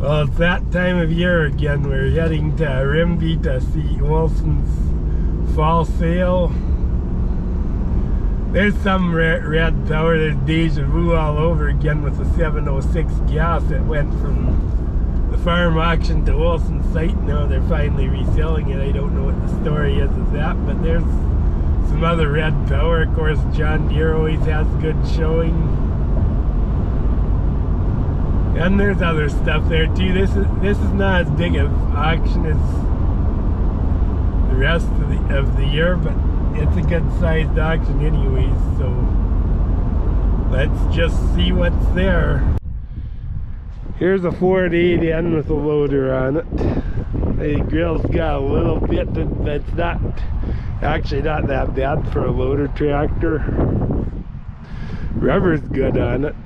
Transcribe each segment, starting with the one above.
Well, it's that time of year again. We're heading to Rimby to see Olson's fall sale. There's some red power. There's deja vu all over again with the 706 gas that went from the farm auction to Olson's site. Now they're finally reselling it. I don't know what the story is of that, but there's some other red power. Of course, John Deere always has good showing. And there's other stuff there too. This is not as big of auction as the rest of the year, but it's a good sized auction anyways, so let's just see what's there. Here's a Ford 8N with a loader on it. The grill's got a little bit, but it's not actually not that bad for a loader tractor. Rubber's good on it.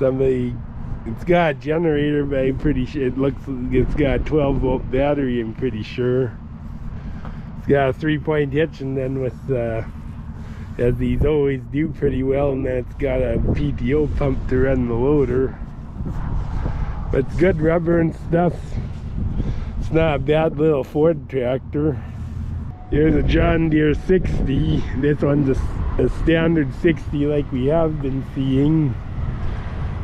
It's got a generator, but I'm pretty sure it's got a 12-volt battery, I'm pretty sure. It's got a 3-point hitch, and then with as these always do pretty well, and then it's got a PTO pump to run the loader. But it's good rubber and stuff. It's not a bad little Ford tractor. Here's a John Deere 60. This one's a standard 60 like we have been seeing.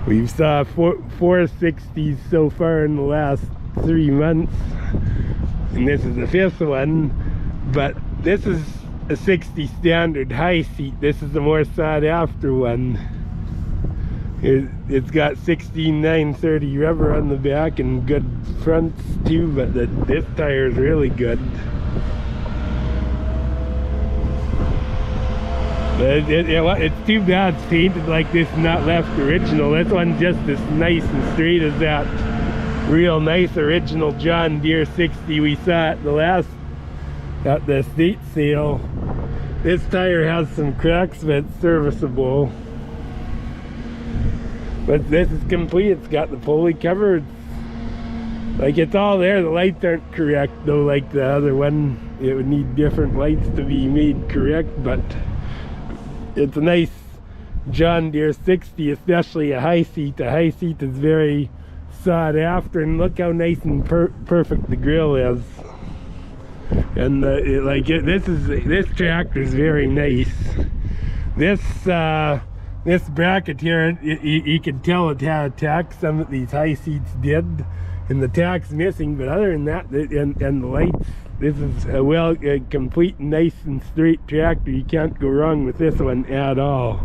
We've saw four 60s so far in the last 3 months, and this is the 5th one, but this is a 60 standard high seat. This is the more sought after one. It's got 16,930 rubber on the back and good fronts too, but this tire is really good. But it's too bad it's painted like this and not left original. This one's just as nice and straight as that real nice original John Deere 60 we saw at the estate sale. This tire has some cracks, but it's serviceable. But this is complete. It's got the pulley cover. It's all there. The lights aren't correct though, like the other one. It would need different lights to be made correct, but it's a nice John Deere 60, especially a high seat. The high seat is very sought after, and look how nice and perfect the grill is. And this tractor is very nice. This bracket here, you can tell it had a tack. Some of these high seats did, and the tack's missing. But other than that, and the lights, this is a complete, nice and straight tractor. You can't go wrong with this one at all.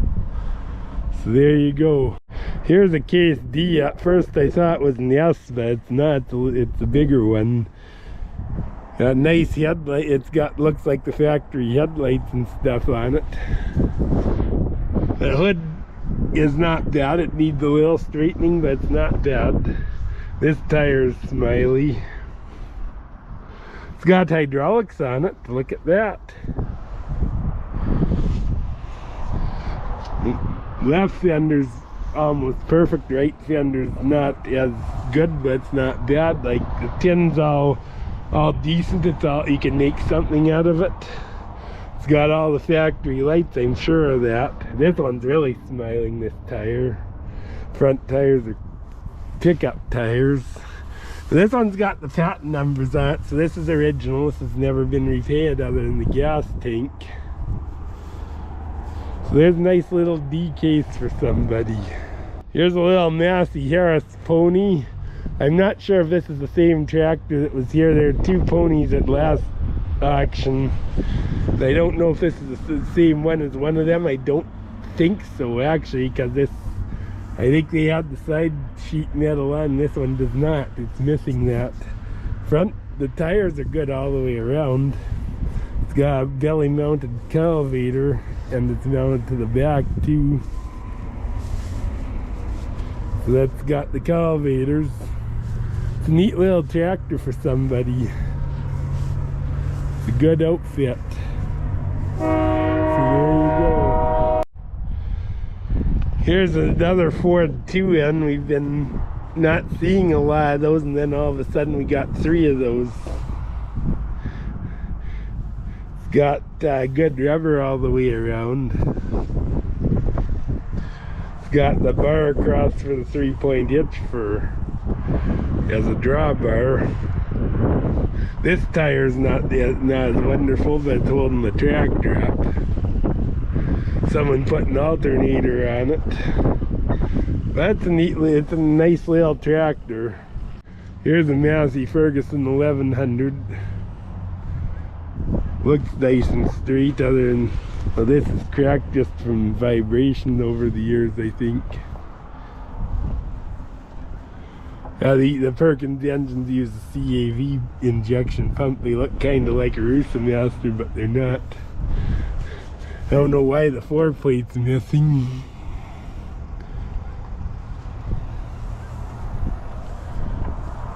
So there you go. Here's a Case D. At first I thought it was an S, but it's not. It's a bigger one. A nice headlight. Looks like the factory headlights and stuff on it. The hood is not bad. It needs a little straightening, but it's not bad. This tire is smiley. It's got hydraulics on it. Look at that. Left fender's almost perfect. Right fender's not as good, but it's not bad. Like the tin's all decent. It's all, you can make something out of it. It's got all the factory lights, I'm sure of that. This one's really smiling, this tire. Front tires are pickup tires. This one's got the patent numbers on it, so this is original. This has never been repainted other than the gas tank. So there's a nice little D case for somebody. Here's a little Massey-Harris Pony. I'm not sure if this is the same tractor that was here. There are 2 ponies at last auction. I don't know if this is the same one as one of them. I don't think so, actually, because I think they had the side sheet metal on. This one does not. It's missing that. The tires are good all the way around. It's got a belly mounted cultivator, and it's mounted to the back too. So that's got the cultivators. It's a neat little tractor for somebody. It's a good outfit. So there you go. Here's another Ford 2N. We've been not seeing a lot of those, and then all of a sudden we got 3 of those. It's got good rubber all the way around. got the bar across for the 3-point hitch for as a drawbar. This tire's not as wonderful, but it's holding the tractor up. Someone put an alternator on it. That's it's a nice little tractor. Here's a Massey-Ferguson 1100. Looks nice and straight, other than, well, this is cracked just from vibration over the years, I think. The Perkins engines use a CAV injection pump. They look kind of like a Master, but they're not. I don't know why the foreplate's missing.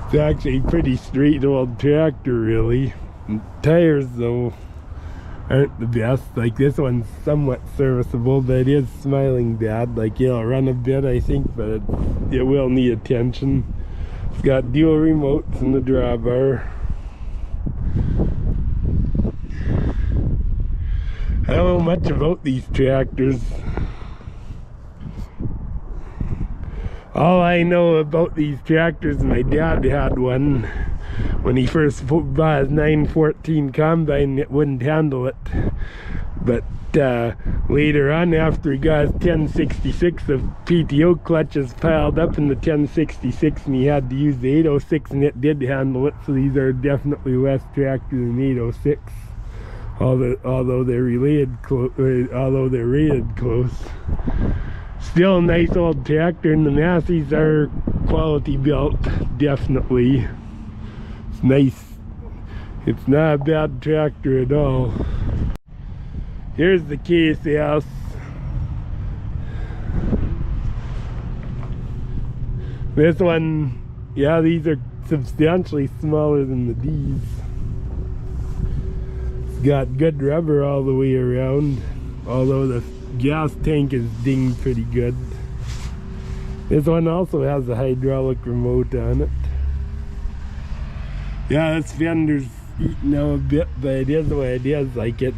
It's actually a pretty straight old tractor, really. And tires, though, aren't the best. Like, this one's somewhat serviceable, but it is smiling bad. Like, it'll run a bit, I think, but it will need attention. It's got dual remotes in the drawbar. I don't know much about these tractors. All I know about these tractors, my dad had one when he first bought his 914 combine. It wouldn't handle it, but later on, after he got his 1066, the PTO clutches piled up in the 1066 and he had to use the 806, and it did handle it. So these are definitely less tractor than 806, although they're rated close. Still a nice old tractor, and the Masseys are quality built, definitely. It's nice. It's not a bad tractor at all. Here's the case house. This one, yeah, these are substantially smaller than the D's. It's got good rubber all the way around, although the gas tank is dinged pretty good. This one also has a hydraulic remote on it. Yeah, this fender's eating out a bit, but it is what it is. Like, it's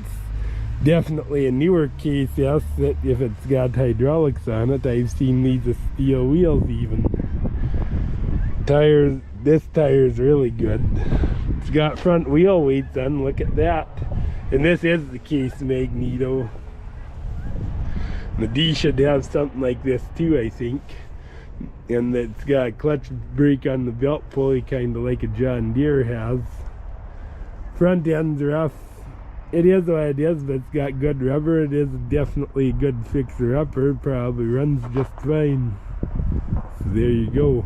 definitely a newer case, yes, that if it's got hydraulics on it. I've seen these with steel wheels even. Tires, this tire's really good. It's got front wheel weights on, look at that. And this is the case magneto. The D should have something like this too, I think. And it's got a clutch brake on the belt pulley, kind of like a John Deere has. Front end's rough. It is what it is, but it's got good rubber. It is definitely a good fixer-upper. Probably runs just fine. So there you go.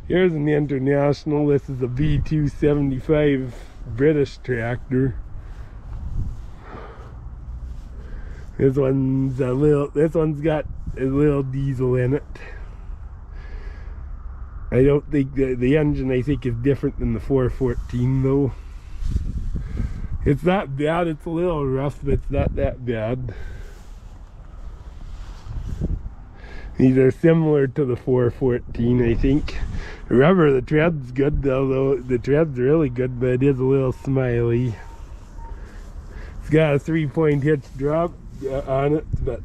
Here's an International. This is a B275 British tractor. This one's got a little diesel in it. I don't think the engine, I think, is different than the 414 though. It's not bad. It's a little rough, but it's not that bad. These are similar to the 414, I think. Remember, the tread's good, although the tread's really good, but it is a little smiley. It's got a 3-point hitch drop on it, but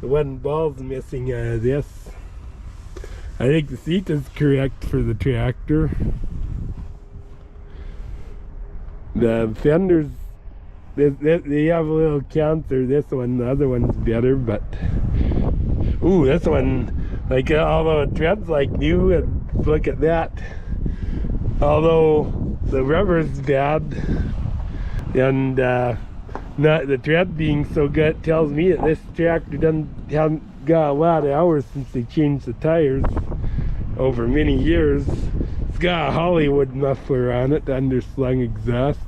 the one ball's missing out of this. I think the seat is correct for the tractor. The fenders, they have a little counter. This one, the other one's better, but ooh, this one, like, although it treads like new, and look at that. Although the rubber's bad, and not the tread being so good, tells me that this tractor hasn't got a lot of hours since they changed the tires over many years. It's got a Hollywood muffler on it, underslung exhaust,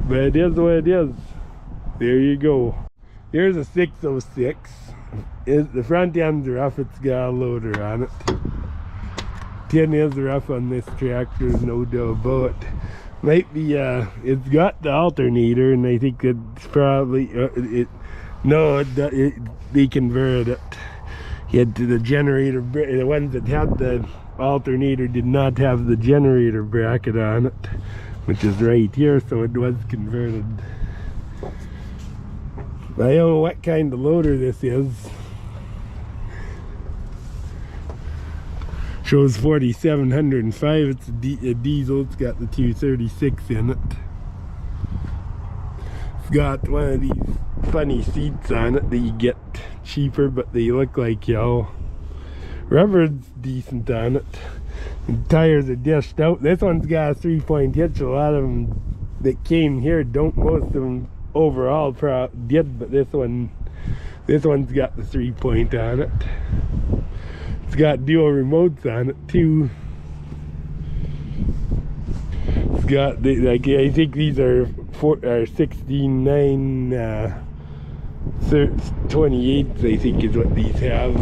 but it is what it is. There you go. Here's a 606. The front end's rough. It's got a loader on it. Tin is rough on this tractor, no doubt about it. Might be it's got the alternator, and I think it's probably they converted it. He had the generator, the ones that had the alternator did not have the generator bracket on it, which is right here, so it was converted. I don't know what kind of loader this is. Shows 4705. It's a diesel. It's got the 236 in it. It's got one of these funny seats on it that you get cheaper, but they look like hell. Rubber's decent on it. The tires are dished out. This one's got a 3-point hitch. A lot of them that came here don't. Most of them overall did, but this one's got the 3-point on it. It's got dual remotes on it too. It's got like, I think these are 16.9 28s, I think is what these have.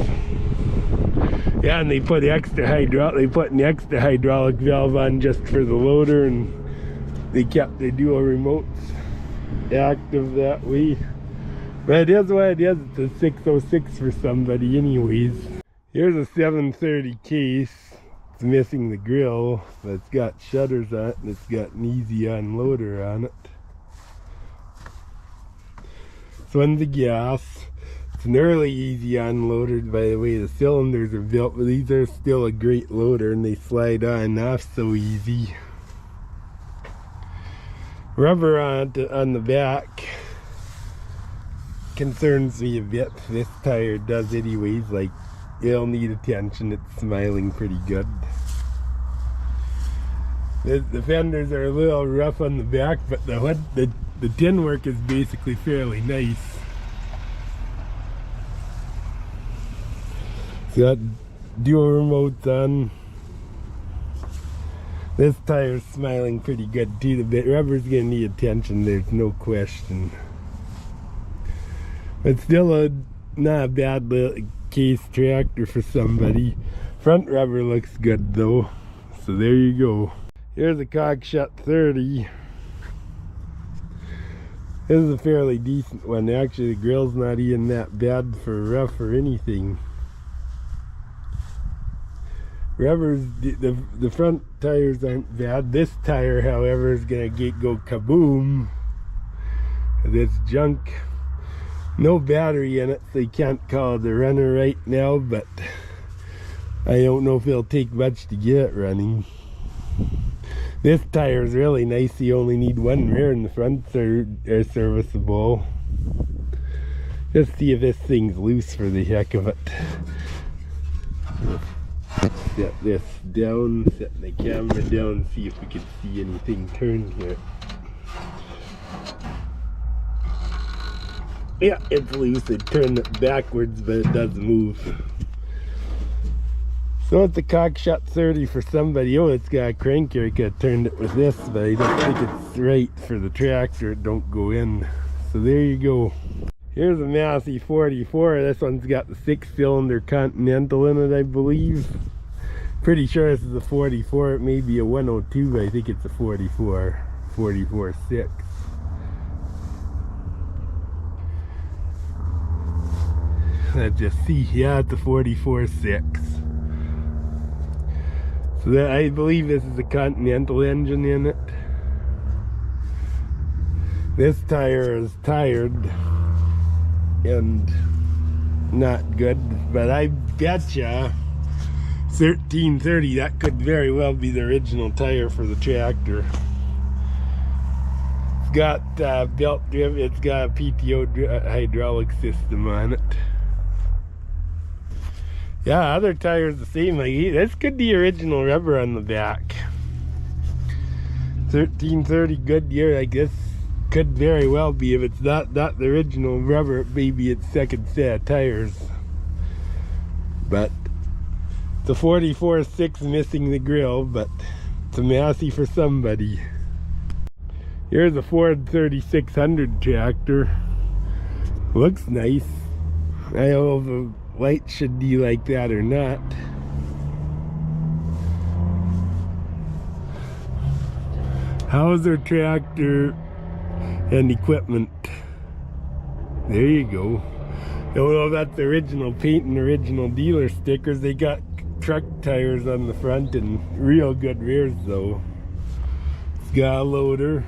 Yeah, and they put an extra hydraulic valve on just for the loader, and they kept the dual remotes active that way. But it is what it is. It's a 606 for somebody anyways. Here's a 730 case. It's missing the grill, but it's got shutters on it, and it's got an easy unloader on it. This one's a gas. It's an early easy unloader by the way the cylinders are built, but these are still a great loader, and they slide on and off so easy. Rubber on the back concerns me a bit. This tire does anyways. Like, it'll need attention. It's smiling pretty good. The fenders are a little rough on the back, but the tin work is basically fairly nice. It's got dual remotes on. This tire's smiling pretty good too. The rubber's gonna need attention, there's no question. But still not a bad little case tractor for somebody. Front rubber looks good though. So there you go. Here's a Cockshutt 30. This is a fairly decent one. Actually, the grill's not even that bad for rough or anything. Rubber's, the front tires aren't bad. This tire, however, is gonna go kaboom. This junk. No battery in it, so you can't call it a runner right now, but I don't know if it'll take much to get it running. This tire is really nice. You only need one rear, and the fronts are serviceable. Just see if this thing's loose for the heck of it. Set this down, set the camera down, see if we can see anything turn here. Yeah, it's loose. It turned it backwards, but it does move. So it's a Cockshutt 30 for somebody. Oh, it's got a crank here. I could have turned it with this, but I don't think it's right for the tractor. It don't go in. So there you go. Here's a Massey 44. This one's got the 6-cylinder Continental in it, I believe. Pretty sure this is a 44. It may be a 102, but I think it's a 44. 44.6. Let's just see. Yeah, it's a 44.6. So that, I believe this is a Continental engine in it. This tire is tired and not good, but I betcha 1330, that could very well be the original tire for the tractor. It's got belt drive, it's got a PTO hydraulic system on it. Yeah, other tires the same. Like, this could be original rubber on the back. 1330 Goodyear, I guess, could very well be. If it's not the original rubber, maybe it's second set of tires. But it's a 44.6 missing the grill, but it's a Massey for somebody. Here's a Ford 3600 tractor. Looks nice. I don't know if the light should be like that or not. Hauser tractor and equipment. There you go. Don't know if that's the original paint and original dealer stickers. They got truck tires on the front and real good rears though. It's got a loader.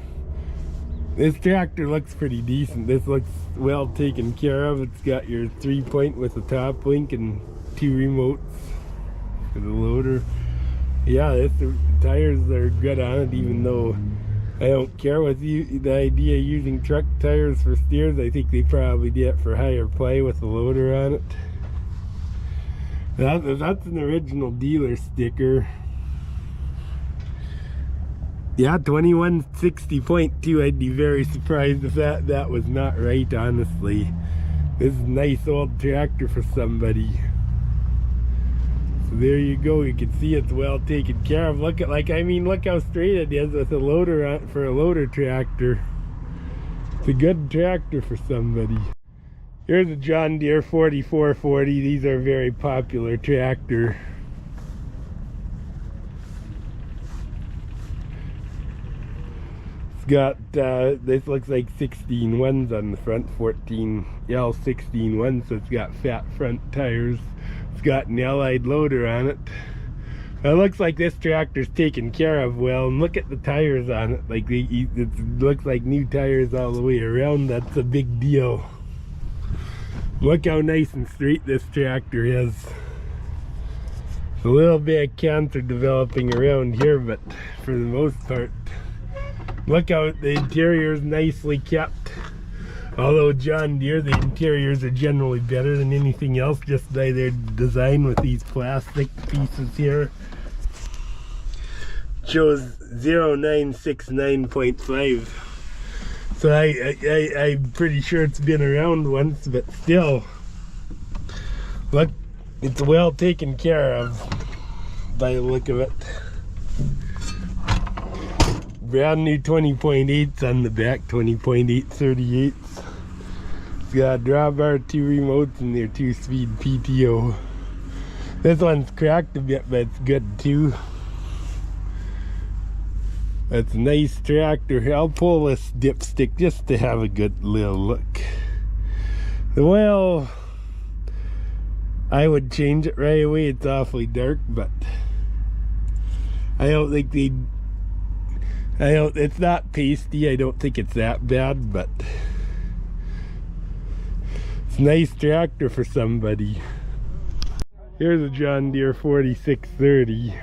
This tractor looks pretty decent. This looks well taken care of. It's got your 3-point with a top link and 2 remotes. for the loader. Yeah, the tires are good on it, even though I don't care with the idea of using truck tires for steers. I think they probably did it for higher play with the loader on it. That's an original dealer sticker. Yeah, 2160.2. I'd be very surprised if that was not right, honestly. This is a nice old tractor for somebody. So there you go. You can see it's well taken care of. Look how straight it is with a loader on for a loader tractor. It's a good tractor for somebody. Here's a John Deere 4440. These are a very popular tractor. It's got, this looks like 16 ones on the front, 14 L16 ones, so it's got fat front tires. It's got an allied loader on it. It looks like this tractor's taken care of well, and look at the tires on it. Like it looks like new tires all the way around. That's a big deal. Look how nice and straight this tractor is. A little bit of cancer developing around here, but for the most part, look how the interior is nicely kept. Although John Deere, the interiors are generally better than anything else just by their design with these plastic pieces here. Shows 0969.5. So I'm pretty sure it's been around once, but still, look, it's well taken care of by the look of it. Brand new 20.8s on the back, 20.8 38s. It's got a drawbar, 2 remotes, and their 2-speed PTO. This one's cracked a bit, but it's good too. It's a nice tractor. I'll pull this dipstick just to have a good little look. Well, I would change it right away. It's awfully dark, but I don't think it's not pasty. I don't think it's that bad, but it's a nice tractor for somebody. Here's a John Deere 4630.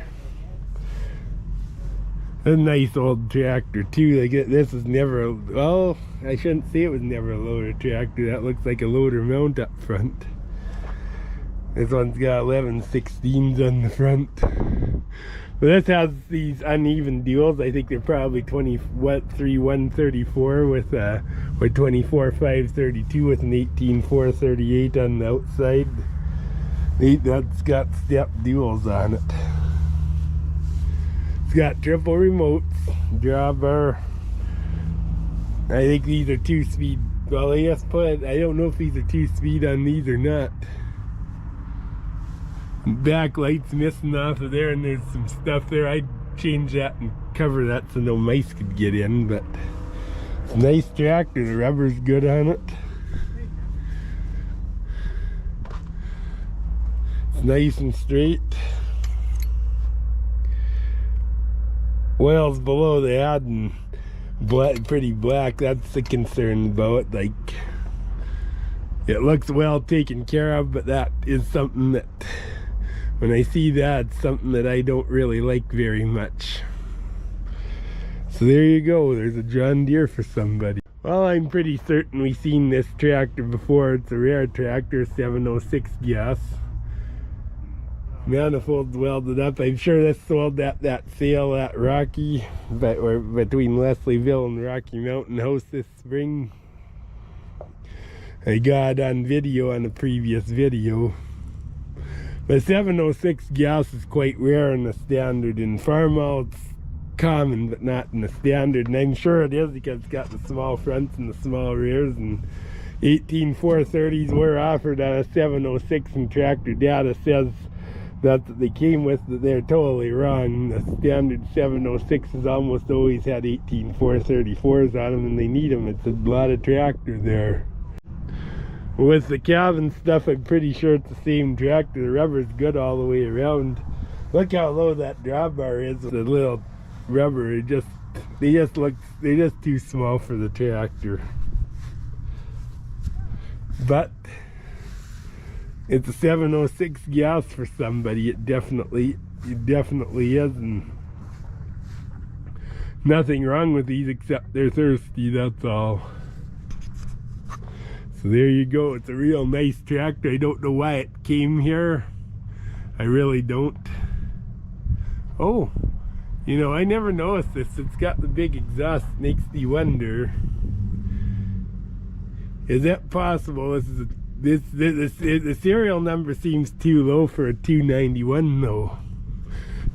A nice old tractor too. Like this is never, well, I shouldn't say it was never a loader tractor. That looks like a loader mount up front. This one's got 11/16s on the front. But this has these uneven duals. I think they're probably 23/134 with 24/532 with an 18/438 on the outside. That's got step duals on it. It's got triple remotes, drawbar. I think these are 2-speed. Well, I don't know if these are 2-speed on these or not. Backlight's missing off of there, and there's some stuff there. I'd change that and cover that so no mice could get in, but it's a nice tractor. The rubber's good on it. It's nice and straight. Oil's below the head and pretty black. That's the concern about it. Like, it looks well taken care of, but that is something that, when I see that, it's something that I don't really like very much. So there you go. There's a John Deere for somebody. Well, I'm pretty certain we've seen this tractor before. It's a rare tractor, 706 gas. Manifold's welded up. I'm sure this sold at that sale at Rocky, or between Leslieville and Rocky Mountain House this spring. I got on video on a previous video. But 706 gas is quite rare in the standard. In Farmall it's common, but not in the standard. And I'm sure it is because it's got the small fronts and the small rears. And 18/430s were offered on a 706, and Tractor Data says that they came with, that they're totally wrong. The standard 706s almost always had 18/434s on them, and they need them. It's a lot of tractor there. With the cab and stuff, I'm pretty sure it's the same tractor. The rubber's good all the way around. Look how low that drawbar is with the little rubber. They're just too small for the tractor. But It's a 706 gas for somebody. It definitely is, and nothing wrong with these except they're thirsty, that's all. So there you go. It's a real nice tractor. I don't know why it came here. I really don't. Oh, you know, I never noticed this. It's got the big exhaust. Makes me wonder, is that possible? The serial number seems too low for a 291 though.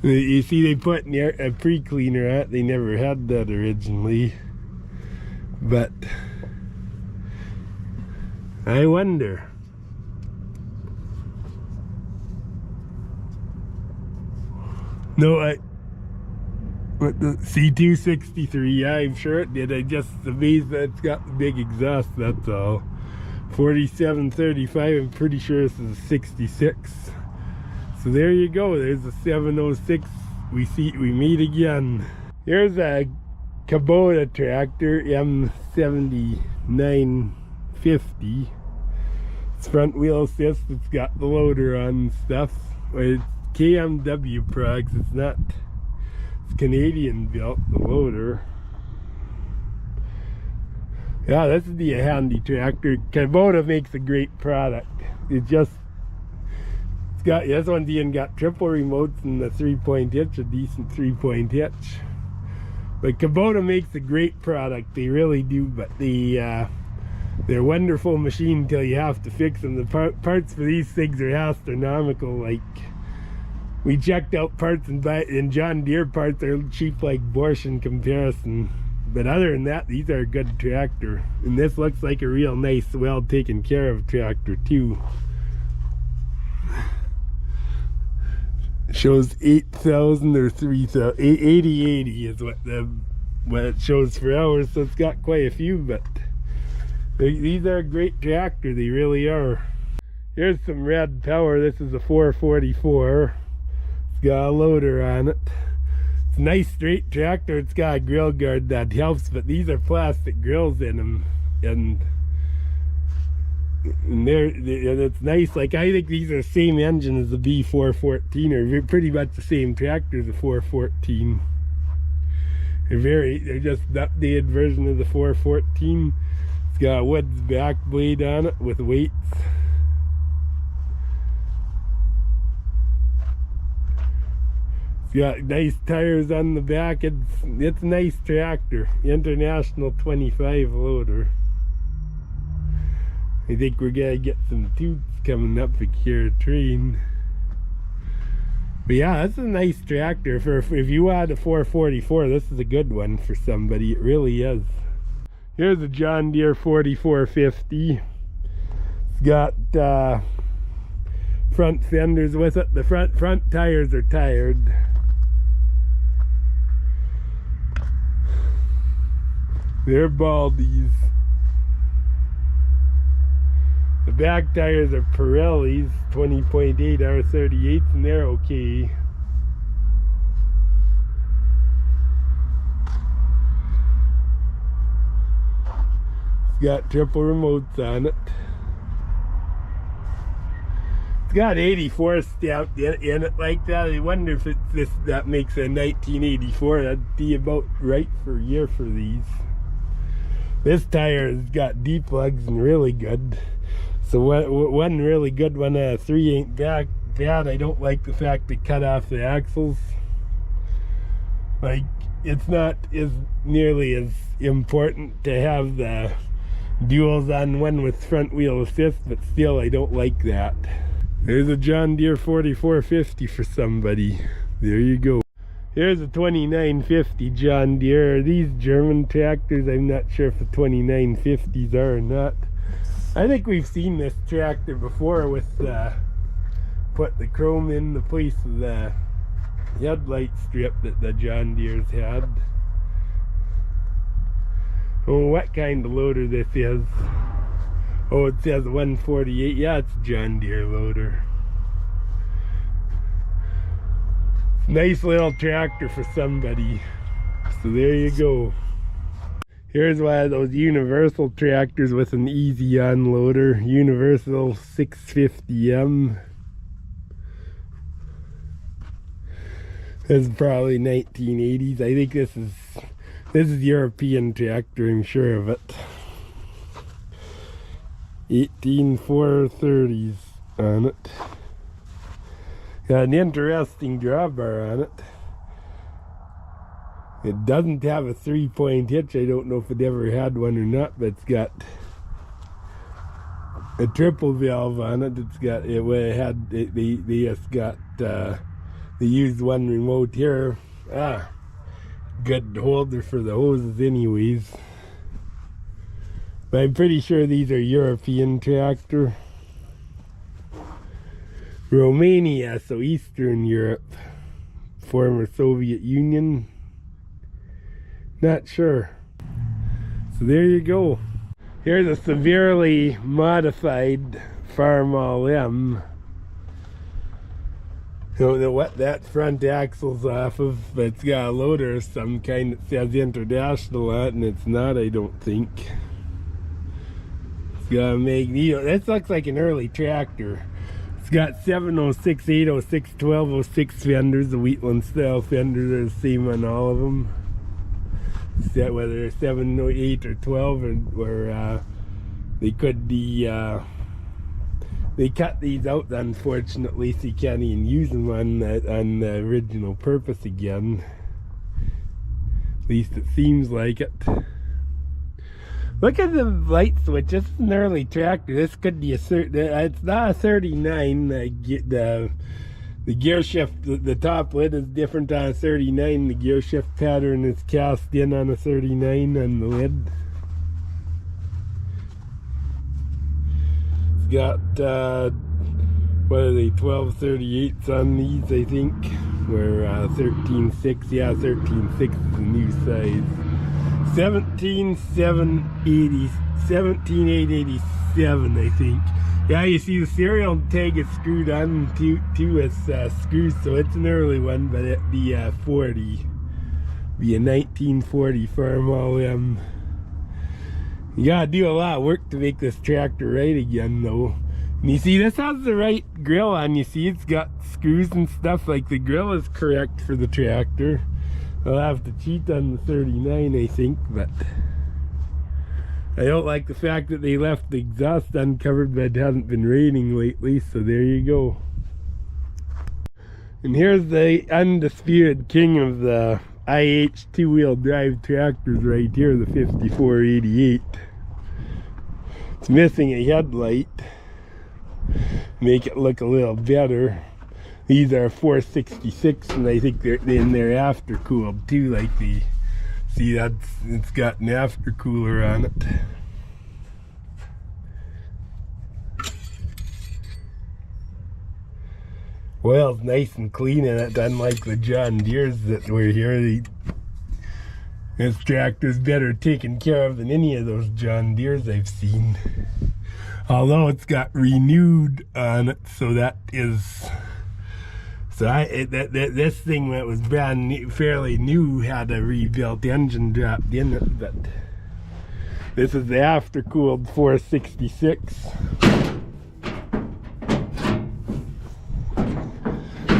You see, they put a pre-cleaner on it. They never had that originally, but I wonder. No, what the C263? Yeah, I'm sure it did. I just amazed that it's got the big exhaust. That's all. 4735. I'm pretty sure this is a 66. So there you go. There's a 706. We meet again. Here's a Kubota tractor M7950. It's front wheel assist. It's got the loader on and stuff. It's KMW products. It's not. It's Canadian built, the loader. Yeah, this would be a handy tractor. Kubota makes a great product. This one's even got triple remotes and the 3-point hitch, a decent 3-point hitch. But Kubota makes a great product. They really do. But they're a wonderful machine until you have to fix them. The parts for these things are astronomical. Like, we checked out parts and John Deere parts are cheap like Bosch in comparison. But other than that, these are a good tractor. And this looks like a real nice, well taken care of tractor too. It shows 8,000 or 3,000. 80 is what it shows for hours. So it's got quite a few, but these are a great tractor. They really are. Here's some red power. This is a 444. It's got a loader on it. It's a nice straight tractor. It's got a grill guard that helps, but these are plastic grills in them, and it's nice. Like, I think these are the same engine as the B414, or pretty much the same tractor as the 414. They're just an updated version of the 414. It's got a wood back blade on it with weights. Got nice tires on the back. It's a nice tractor. International 25 loader. I think we're gonna get some toots coming up here, train. But yeah, that's a nice tractor. If you had a 444, this is a good one for somebody. It really is. Here's a John Deere 4450. It's got front fenders with it. The front tires are tired. They're Baldies. The back tires are Pirellis, 20.8 R38s, and they're okay. It's got triple remotes on it. It's got 84 stamped in it like that. I wonder if it's that makes a 1984. That'd be about right for a year for these. This tire has got deep lugs and really good. So one really good one out of 3 ain't bad. I don't like the fact they cut off the axles. Like, it's not as nearly as important to have the duals on one with front wheel assist, but still I don't like that. There's a John Deere 4450 for somebody. There you go. Here's a 2950 John Deere. Are these German tractors? I'm not sure if the 2950s are or not. I think we've seen this tractor before with put the chrome in the place of the headlight strip that the John Deere's had. Oh, what kind of loader this is? Oh, it says 148. Yeah, it's a John Deere loader. Nice little tractor for somebody. So there you go. Here's one of those universal tractors with an easy unloader. Universal 650M. This is probably 1980s. I think this is European tractor, I'm sure of it. 18430s on it. Got an interesting drawbar on it. It doesn't have a 3-point hitch. I don't know if it ever had one or not, but it's got a triple valve on it. It's got they just got they used one remote here. Good holder for the hoses anyways. But I'm pretty sure these are European tractor. Romania, so Eastern Europe. Former Soviet Union. Not sure. So there you go. Here's a severely modified Farmall M. You know what that front axle's off of, but it's got a loader of some kind that says International on it, and it's not, I don't think. It's got a magneto. This looks like an early tractor. It's got 706, 806, 1206 fenders. The Wheatland style fenders are the same on all of them. That whether they're 7, 8, or 12, or they could be. They cut these out, unfortunately, so you can't even use them on the original purpose again. At least it seems like it. Look at the light switch. This is an early tractor. This could be it's not a 39. The gear shift, the top lid is different on a 39. The gear shift pattern is cast in on a 39 on the lid. It's got, what are they, 1238s on these, I think. Or 13.6, yeah, 13.6 is the new size. 17,887, I think. Yeah, you see the serial tag is screwed on to its screws, so it's an early one, but it'd be 40. Be a 1940 Farmall M. You gotta do a lot of work to make this tractor right again, though. And you see, this has the right grill on. You see, it's got screws and stuff. Like, the grill is correct for the tractor. I'll have to cheat on the 39, I think, but I don't like the fact that they left the exhaust uncovered, but it hasn't been raining lately, so there you go. And here's the undisputed king of the IH two-wheel drive tractors right here, the 5488. It's missing a headlight. Make it look a little better. These are 466, and I think they're after cooled too, like the, see, it's got an aftercooler on it. Oil's nice and clean in it, unlike the John Deere's that were here. This tractor's better taken care of than any of those John Deere's I've seen. Although it's got renewed on it, so that is... So this thing that was brand new, fairly new, had a rebuilt engine dropped in it, but this is the after-cooled 466.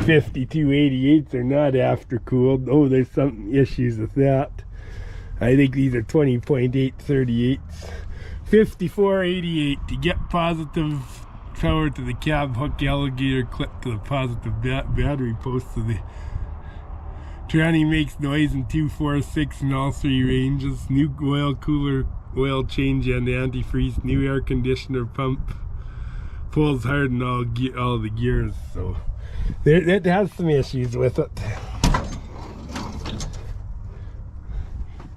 5288s are not after-cooled. Oh, there's some issues with that. I think these are 20.8 38s. 5488 to get positive power to the cab hook alligator clip to the positive battery post, so the tranny makes noise in 2, 4, 6 and all 3 ranges. New oil cooler, oil change and antifreeze, new air conditioner pump, pulls hard in all the gears, so it has some issues with it.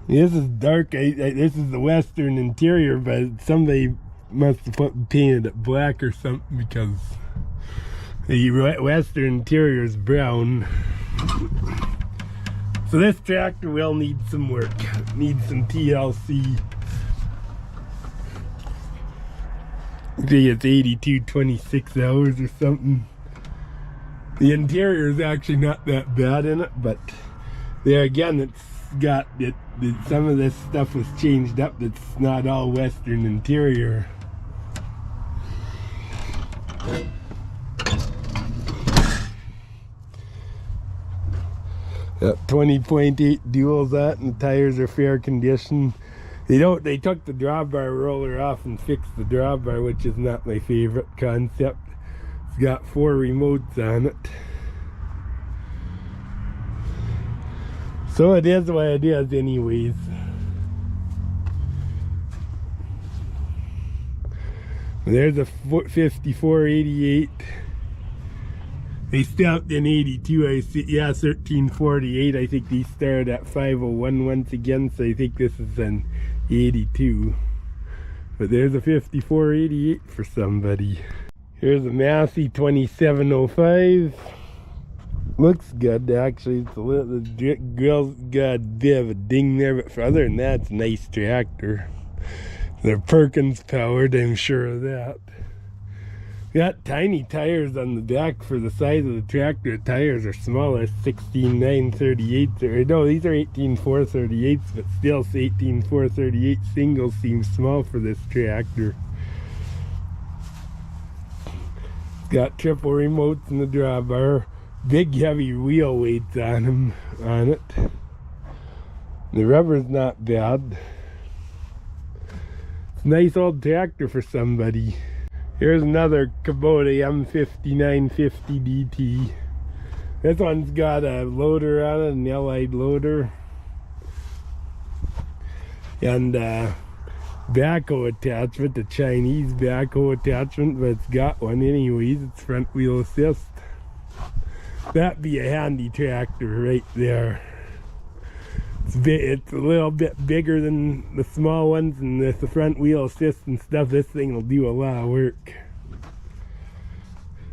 This is dark. This is the western interior, but somebody must have painted it black or something, because the western interior is brown. So this tractor will need some work. Needs some TLC. I think it's 82.26 hours or something. The interior is actually not that bad in it, but there again, it's got it. Some of this stuff was changed up. It's not all Western interior. Got 20.8 duals that, and the tires are fair condition. They took the drawbar roller off and fixed the drawbar, which is not my favorite concept. It's got 4 remotes on it. So it is what it is anyways. There's a 5488. They stopped in 82. I see, yeah, 1348. I think these started at 501 once again, so I think this is an 82. But there's a 5488 for somebody. Here's a Massey 2705. Looks good actually. It's a little, the grill's got a bit of a ding there, but other than that, it's a nice tractor. They're Perkins powered, I'm sure of that. Got tiny tires on the back for the size of the tractor. The tires are smaller, 16.938s. Or no, these are 18.438s, but still 18.438 singles seems small for this tractor. It's got triple remotes in the drawbar. Big heavy wheel weights on it. The rubber's not bad. It's a nice old tractor for somebody. Here's another Kubota M5950DT. This one's got a loader on it, an allied loader. And backhoe attachment, the Chinese backhoe attachment, but it's got one anyways. It's front wheel assist. That'd be a handy tractor right there. It's a little bit bigger than the small ones, and with the front wheel assist and stuff, this thing will do a lot of work.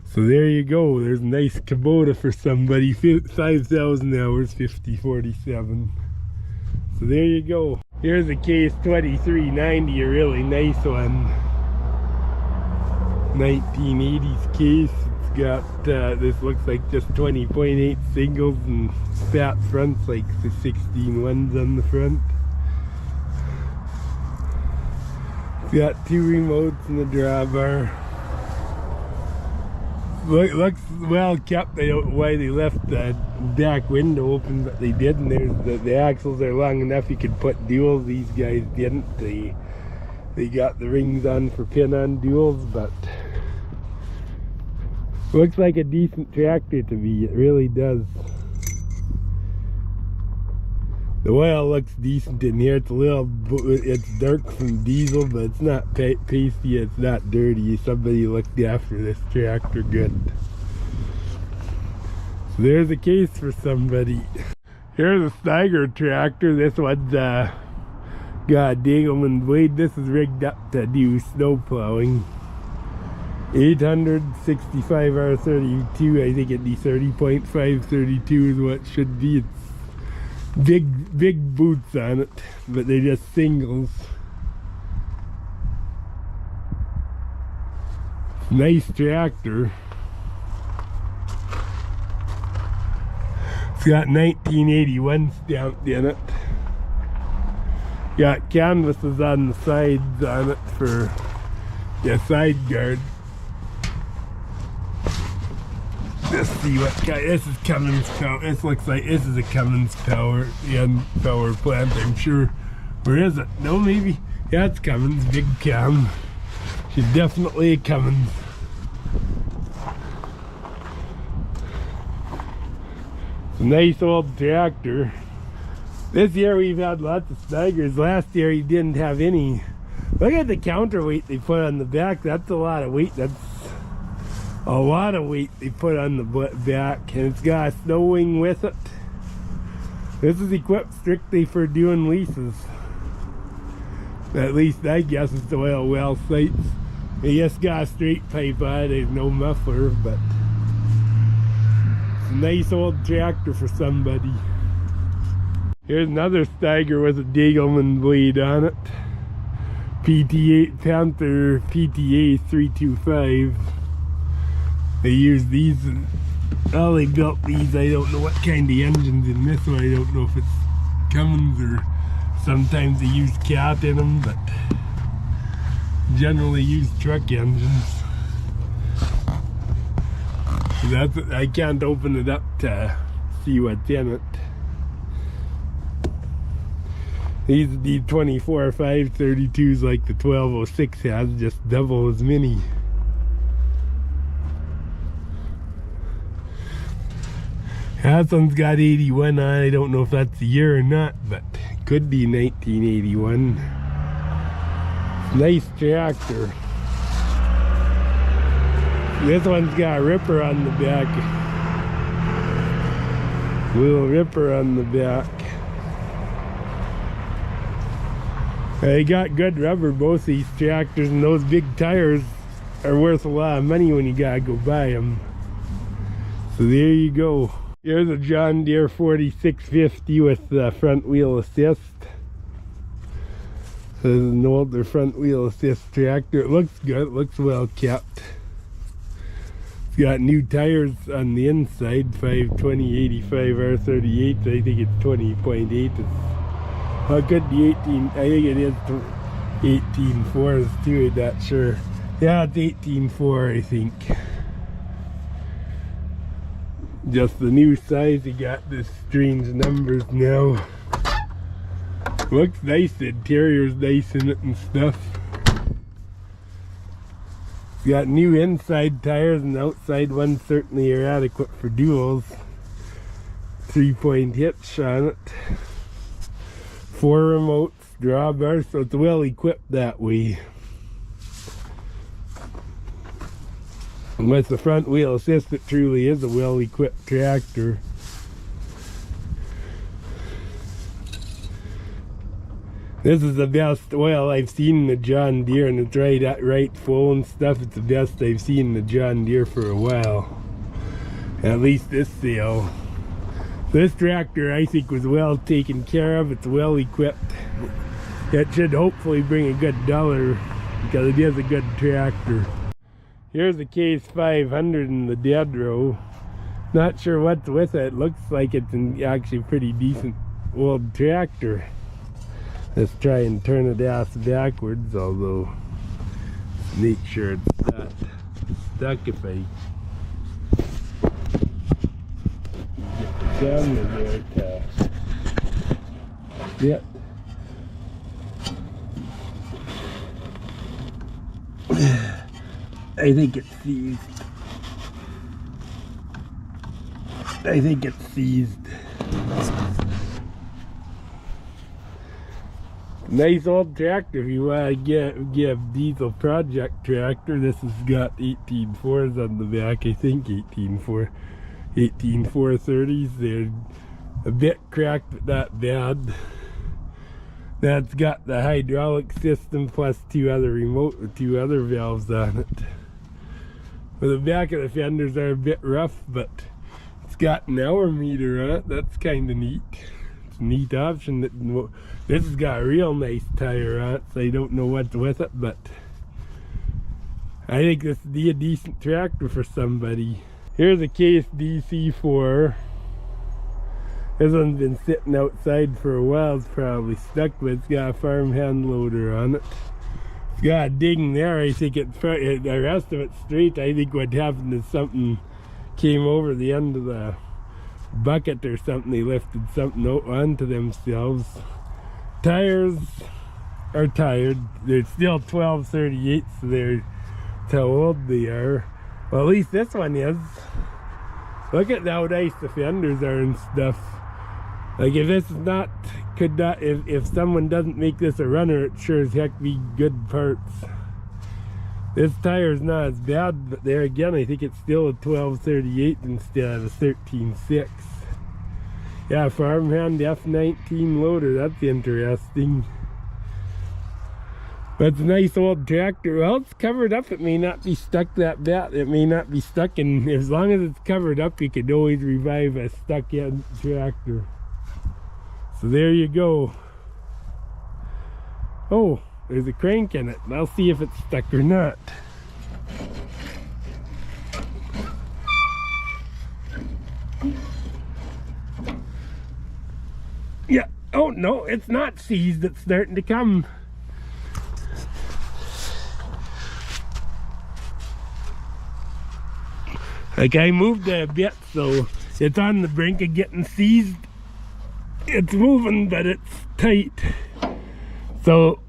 So there you go. There's a nice Kubota for somebody. 5,000 hours, 5047. So there you go. Here's a case 2390, a really nice one. 1980s case. Got this looks like just 20.8 singles and fat fronts, like the 16 ones on the front. It's got 2 remotes in the drawbar. Looks well kept. I don't know why they left the back window open, but they did. And there's the axles are long enough you could put duals. These guys didn't. They got the rings on for pin-on duals, but looks like a decent tractor to me. It really does. The oil looks decent in here. It's a little, it's dark from diesel, but it's not pasty. It's not dirty. Somebody looked after this tractor good. So there's a case for somebody. Here's a Steiger tractor. This one's got a Degelman blade. This is rigged up to do snow plowing. 865R32, I think it'd be 30.532 is what it should be. It's big boots on it, but they're just singles. Nice tractor. It's got 1981 stamped in it. Got canvases on the sides on it for the side guard. Let's see what kind. This is Cummins power. This looks like this is a Cummins power plant, I'm sure. Where is it? No, maybe. Yeah, it's Cummins. Big cam. She's definitely a Cummins. It's a nice old tractor. This year we've had lots of Steigers. Last year he didn't have any. Look at the counterweight they put on the back. That's a lot of weight. That's a lot of weight they put on the back, and it's got a snow wing with it. This is equipped strictly for doing leases. At least I guess it's the oil well sights. They just got a straight pipe on it. There's no muffler, but it's a nice old tractor for somebody. Here's another Steiger with a Degelman blade on it. PT8 Panther PTA 325. They use these, and well, they built these. I don't know what kind of engine's in this one. I don't know if it's Cummins, or sometimes they use cat in them, but generally use truck engines. That's, I can't open it up to see what's in it. These are the 24 532s like the 1206 has, just double as many. That one's got 81 on. I don't know if that's the year or not, but it could be 1981. Nice tractor. This one's got a ripper on the back. Little ripper on the back. They got good rubber, both these tractors, and those big tires are worth a lot of money when you gotta go buy them. So there you go. Here's a John Deere 4650 with front wheel assist. This is an older front wheel assist tractor. It looks good, it looks well kept. It's got new tires on the inside, 520/85 R38. I think it's 20.8. It could be 18. I think it is 18.4s too, I'm not sure. Yeah, it's 18.4, I think. Just the new size, you got this strange numbers now. Looks nice, the interior's nice in it and stuff. It's got new inside tires, and outside ones certainly are adequate for duals. 3-point hitch on it. 4 remotes, drawbars, so it's well equipped that way. And with the front wheel assist, it truly is a well equipped tractor. This is the best oil I've seen in the John Deere, and it's right full and stuff. It's the best I've seen in the John Deere for a while. At least this sale. This tractor I think was well taken care of. It's well equipped. It should hopefully bring a good dollar because it is a good tractor. Here's a Case 500 in the dead row. Not sure what's with it. Looks like it's an actually pretty decent old tractor. Let's try and turn it ass backwards, although make sure it's not stuck if I get the camera there to fit. I think it's seized. I think it's seized. Nice old tractor if you want to give diesel project tractor. This has got 18.4s on the back, I think 18.430s. They're a bit cracked but not bad. That's got the hydraulic system plus two other valves on it. Well, the back of the fenders are a bit rough, but it's got an hour meter on it. That's kind of neat. It's a neat option. This has got a real nice tire on it, so I don't know what's with it, but I think this would be a decent tractor for somebody. Here's a Case DC4. This one's been sitting outside for a while. It's probably stuck, but it's got a farm hand loader on it. It's got a ding there. I think the rest of it's straight. I think what happened is something came over the end of the bucket or something. They lifted something onto themselves. Tires are tired. They're still 1238, so that's how old they are. Well, at least this one is. Look at how nice the fenders are and stuff. Like if this is not, if someone doesn't make this a runner, it sure as heck be good parts. This tire's not as bad, but there again, I think it's still a 1238 instead of a 13.6. Yeah, farmhand F19 loader, that's interesting. But it's a nice old tractor. Well, it's covered up, it may not be stuck that bad. It may not be stuck, and as long as it's covered up, you could always revive a stuck-in tractor. So there you go. Oh, there's a crank in it. I'll see if it's stuck or not. Yeah, Oh no, it's not seized, it's starting to come. Like I moved it a bit, so it's on the brink of getting seized. It's moving, but it's tight. So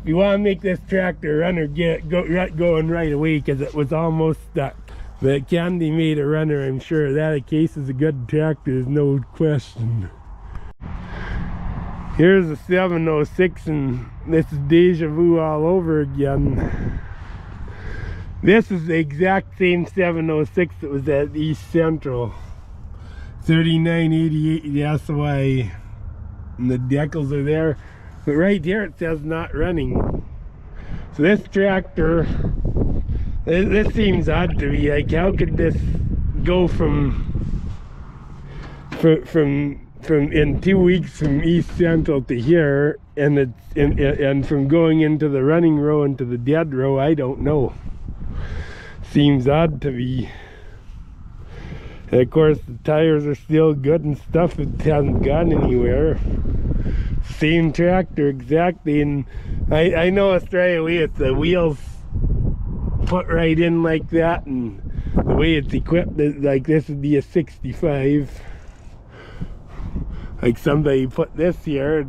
you want to make this tractor run or get going right away, because it was almost stuck. But Candy made a runner, I'm sure. That a case is a good tractor, there's no question. Here's a 706, and this is deja vu all over again. This is the exact same 706 that was at East Central. 3988, that's why. And the decals are there. But right here it says not running. So this tractor, this seems odd to me. Like, how could this go from in 2 weeks from East Central to here, and it's and from going into the running row into the dead row? I don't know. Seems odd to me. And of course the tires are still good and stuff. It hasn't gone anywhere. Same tractor exactly. And I know it's right away with the wheels put right in like that, and the way it's equipped, like this would be a 65. Like somebody put this here.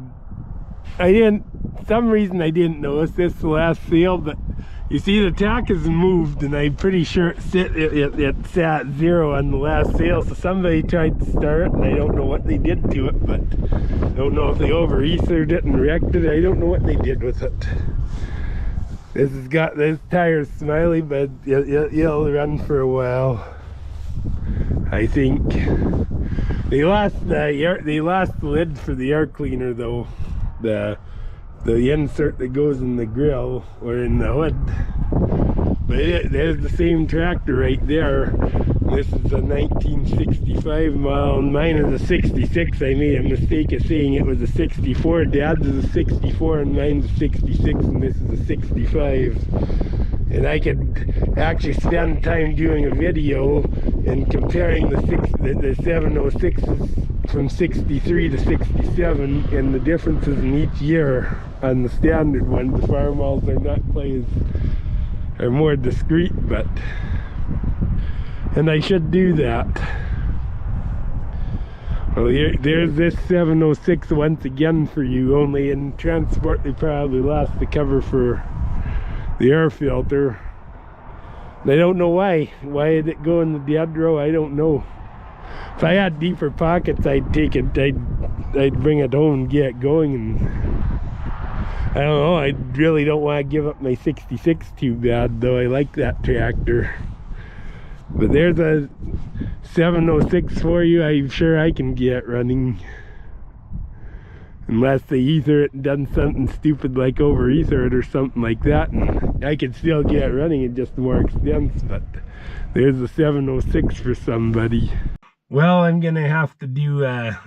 Some reason I didn't notice this the last sale, but you see the tack has moved, and I'm pretty sure it sat 0 on the last sale. So somebody tried to start it, and I don't know what they did to it, but I don't know if they over-ethered it and wrecked it. I don't know what they did with it. This tire's smiley, but it'll run for a while, I think. They lost the lid for the air cleaner though. The insert that goes in the grill or in the hood. But there's the same tractor right there. This is a 1965 model, and mine is a 66. I made a mistake of saying it was a 64. Dad's is a 64 and mine's a 66, and this is a 65. And I could actually spend time doing a video and comparing the 706s from 63 to 67 and the differences in each year on the standard ones. The Farmalls are not quite are more discreet, but, and I should do that. Well, there's this 706 once again for you. Only in transport they probably lost the cover for the air filter. And I don't know why. Why did it go in the dead row? I don't know. If I had deeper pockets, I'd take it. I'd bring it home and get it going. And I don't know. I really don't want to give up my 66 too bad, though. I like that tractor. But there's a 706 for you. I'm sure I can get running. Unless they ether it and done something stupid like over ether it or something like that, and I could still get running at just more expense. But there's a 706 for somebody. Well, I'm gonna have to do a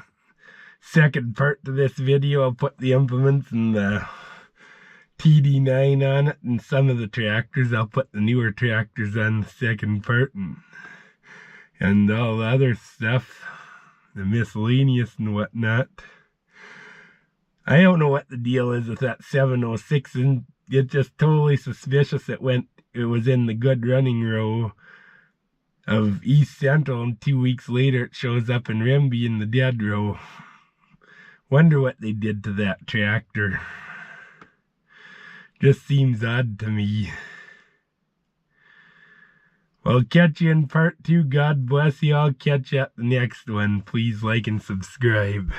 second part to this video. I'll put the implements and the TD9 on it, and some of the tractors. I'll put the newer tractors on the second part, and all the other stuff, the miscellaneous and whatnot. I don't know what the deal is with that 706, and it's just totally suspicious. It was in the good running row of East Central, and 2 weeks later it shows up in Rimby in the dead row. Wonder what they did to that tractor. Just seems odd to me. Well, catch you in part 2. God bless you. I'll catch you at the next one. Please like and subscribe.